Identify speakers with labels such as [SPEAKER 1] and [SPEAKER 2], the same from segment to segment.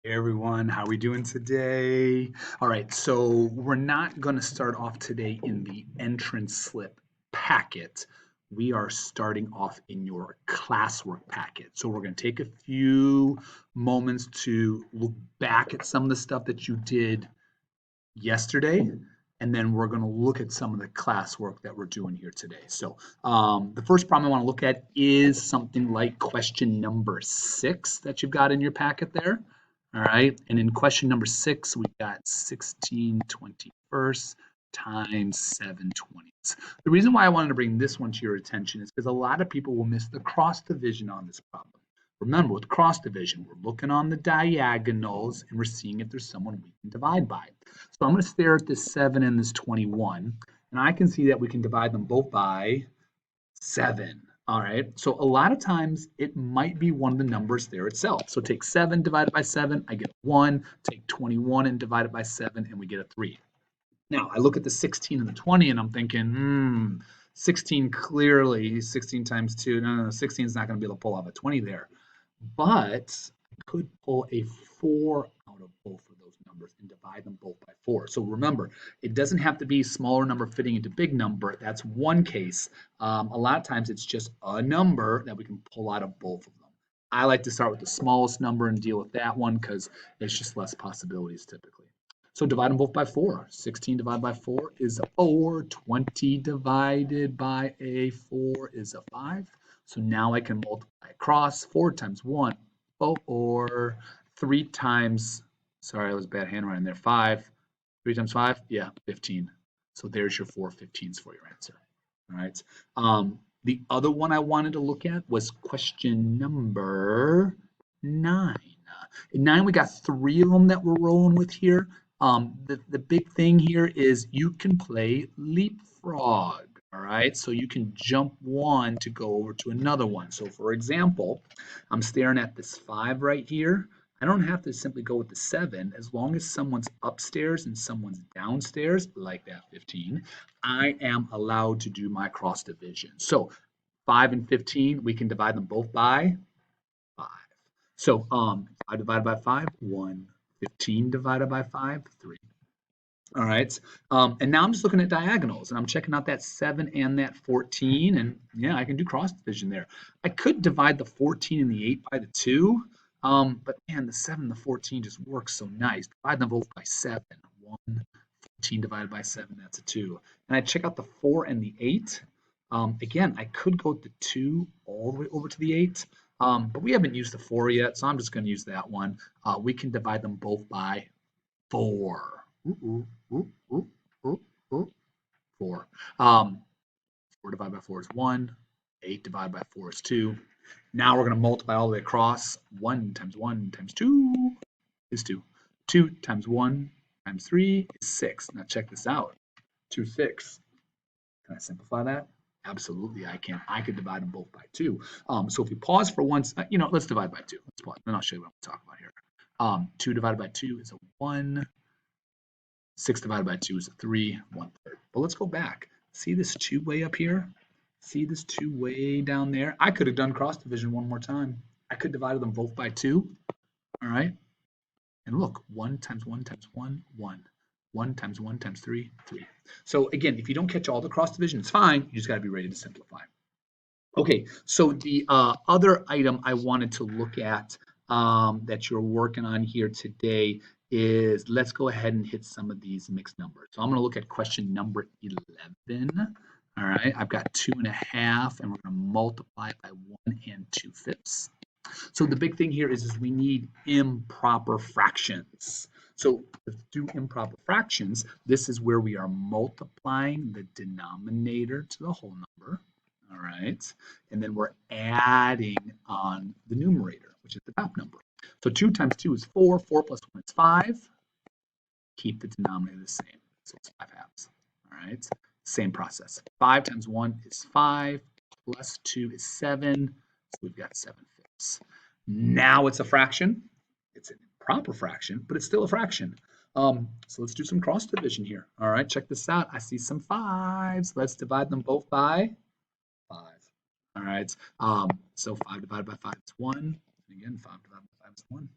[SPEAKER 1] Hey everyone, how are we doing today? All right, so we're not going to start off today in the entrance slip packet. We are starting off in your classwork packet. So we're going to take a few moments to look back at some of the stuff that you did yesterday, and then we're going to look at some of the classwork that we're doing here today. So the first problem I want to look at is something like question number 6 that you've got in your packet there. All right, and in question number 6, we got 16/21 times 7/20. The reason why I wanted to bring this one to your attention is because a lot of people will miss the cross division on this problem. Remember, with cross division, we're looking on the diagonals and we're seeing if there's someone we can divide by. So I'm going to stare at this 7 and this 21, and I can see that we can divide them both by 7. All right, so a lot of times it might be one of the numbers there itself. So take 7 divided by 7, I get 1. Take 21 and divide it by 7, and we get a 3. Now, I look at the 16 and the 20, and I'm thinking, 16 clearly, 16 times 2, no, 16 is not going to be able to pull off a 20 there. But I could pull a 4 out of both of those numbers and divide them both by 4. So remember, it doesn't have to be smaller number fitting into big number. That's one case. A lot of times it's just a number that we can pull out of both of them. I like to start with the smallest number and deal with that one because it's just less possibilities typically. So divide them both by 4. 16 divided by 4 is a 4. 20 divided by a 4 is a 5. So now I can multiply across. 4 times 1, 4. 3 times, sorry, that was bad handwriting there, 5. 3 times 5, yeah, 15. So there's your 4 15s for your answer. All right. The other one I wanted to look at was question number 9. In 9, we got 3 of them that we're rolling with here. The big thing here is you can play leapfrog. All right, so you can jump one to go over to another one. So for example, I'm staring at this 5 right here. I don't have to simply go with the 7. As long as someone's upstairs and someone's downstairs, like that 15, I am allowed to do my cross division. So 5 and 15, we can divide them both by 5. So 5 divided by 5, 1. 15 divided by 5, 3. All right. And now I'm just looking at diagonals and I'm checking out that 7 and that 14. And yeah, I can do cross division there. I could divide the 14 and the 8 by the 2. But man, the 7 and the 14 just works so nice. Divide them both by 7. 1, 14 divided by 7, that's a 2. And I check out the 4 and the 8. Again, I could go with the 2 all the way over to the 8. But we haven't used the 4 yet, so I'm just going to use that one. We can divide them both by 4. 4. 4 divided by 4 is 1. 8 divided by 4 is 2. Now we're going to multiply all the way across. 1 times 1 times 2 is 2. 2 times 1 times 3 is 6. Now check this out. 2, 6. Can I simplify that? Absolutely, I can. I could divide them both by 2. So if you pause for once, let's divide by 2. Let's pause. Then I'll show you what I'm talking about here. 2 divided by 2 is a 1. 6 divided by 2 is a 3, 1/3. But let's go back. See this 2 way up here? See this 2 way down there? I could have done cross division one more time. I could divide them both by 2. All right. And look, 1 times 1 times 1, 1. 1 times 1 times 3, 3. So again, if you don't catch all the cross division, it's fine. You just got to be ready to simplify. Okay, so the other item I wanted to look at that you're working on here today is let's go ahead and hit some of these mixed numbers. So I'm going to look at question number 11. All right, I've got 2.5, and we're going to multiply it by 1 2/5. So the big thing here is we need improper fractions. So to do improper fractions, this is where we are multiplying the denominator to the whole number. All right, and then we're adding on the numerator, which is the top number. So 2 times 2 is 4. 4 plus 1 is 5. Keep the denominator the same. So it's 5/2. All right, same process. 5 times 1 is 5. Plus 2 is 7. So we've got 7/5. Now it's a fraction. It's an improper fraction, but it's still a fraction. So let's do some cross division here. All right, check this out. I see some 5s. Let's divide them both by 5. All right. So 5 divided by 5 is 1. And again, 5 divided by 5 is 1.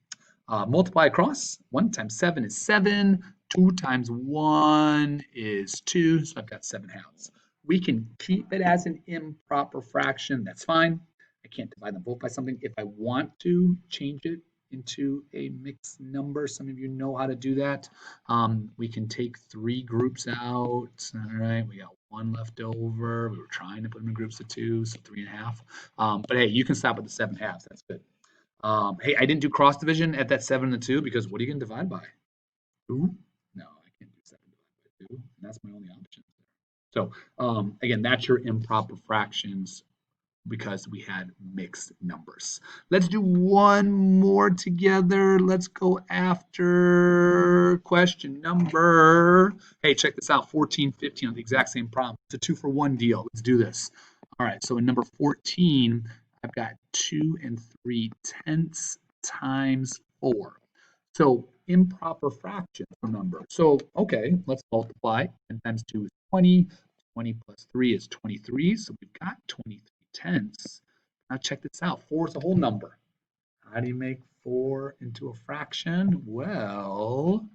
[SPEAKER 1] Multiply across. 1 times 7 is 7. 2 times 1 is 2. So I've got 7/2. We can keep it as an improper fraction. That's fine. I can't divide them both by something. If I want to change it into a mixed number, some of you know how to do that. We can take 3 groups out. All right, we got 1 left over. We were trying to put them in groups of 2, so 3.5. But hey, you can stop at the 7/2. That's good. Hey, I didn't do cross division at that 7 and the 2 because what are you going to divide by? 2? No, I can't do 7 divided by 2. And that's my only option. So again, that's your improper fractions because we had mixed numbers. Let's do one more together. Let's go after question number. Hey, check this out. 14, 15 on the exact same problem. It's a 2-for-1 deal. Let's do this. All right, so in number 14, I've got 2 3/10 times 4. So improper fractions, remember. So, okay, let's multiply. 10 times 2 is 20. 20 plus 3 is 23. So we've got 23/10. Now check this out. 4 is a whole number. How do you make 4 into a fraction? Well,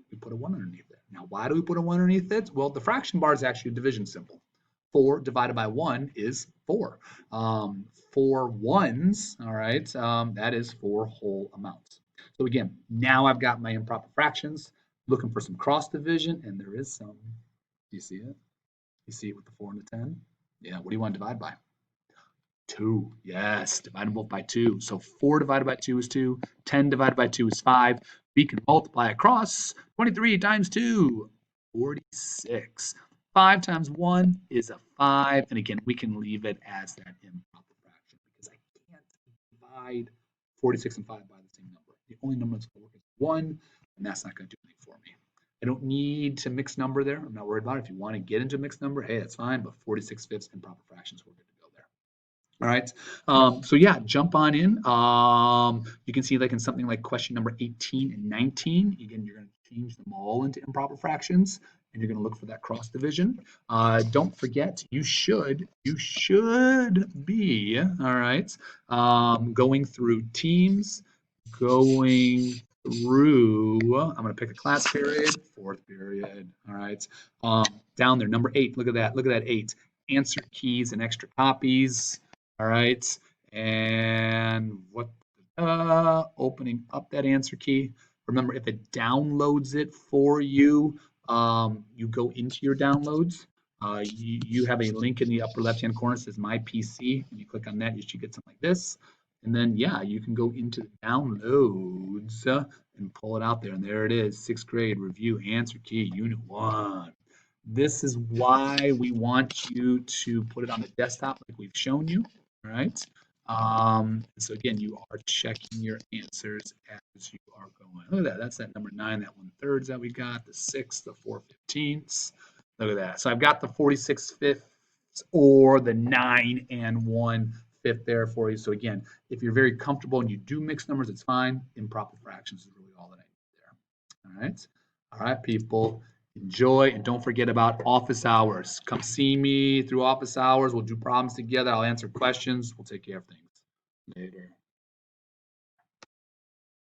[SPEAKER 1] we put a 1 underneath it. Now, why do we put a 1 underneath it? Well, the fraction bar is actually a division symbol. 4 divided by 1 is 4. 4 ones, all right, that is 4 whole amounts. So again, now I've got my improper fractions, looking for some cross division, and there is some. Do you see it? You see it with the 4 and the 10? Yeah, what do you want to divide by? 2. Yes, divide them both by 2. So 4 divided by 2 is 2. 10 divided by 2 is 5. We can multiply across. 23 times 2, 46. 5 times 1 is a 5. And again, we can leave it as that improper fraction because I can't divide 46 and 5 by the same number. The only number that's going to work is 1, and that's not going to do anything for me. I don't need to mix number there. I'm not worried about it. If you want to get into a mixed number, hey, that's fine. But 46/5 improper fractions, we're good to go there. All right. So yeah, jump on in. You can see like in something like question number 18 and 19, again, you're going to change them all into improper fractions and you're going to look for that cross division. Don't forget, you should be, all right, going through teams, going through, I'm going to pick a class period, 4th period, all right. Down there, number 8, look at that 8. Answer keys and extra copies. All right, and opening up that answer key. Remember, if it downloads it for you, you go into your downloads. You have a link in the upper left-hand corner that says My PC. And you click on that, you should get something like this. And then, yeah, you can go into the downloads and pull it out there. And there it is, 6th grade review answer key, Unit 1. This is why we want you to put it on the desktop like we've shown you. All right. So again, you are checking your answers as you are going. Look at that. That's that number 9, that 1/3 that we got, the 6, the 4/15. Look at that. So I've got the 46/5 or the 9 and 1/5 there for you. So again, if you're very comfortable and you do mixed numbers, it's fine. Improper fractions is really all that I need there. All right. All right, people. Enjoy, and don't forget about office hours. Come see me through office hours. We'll do problems together. I'll answer questions. We'll take care of things later.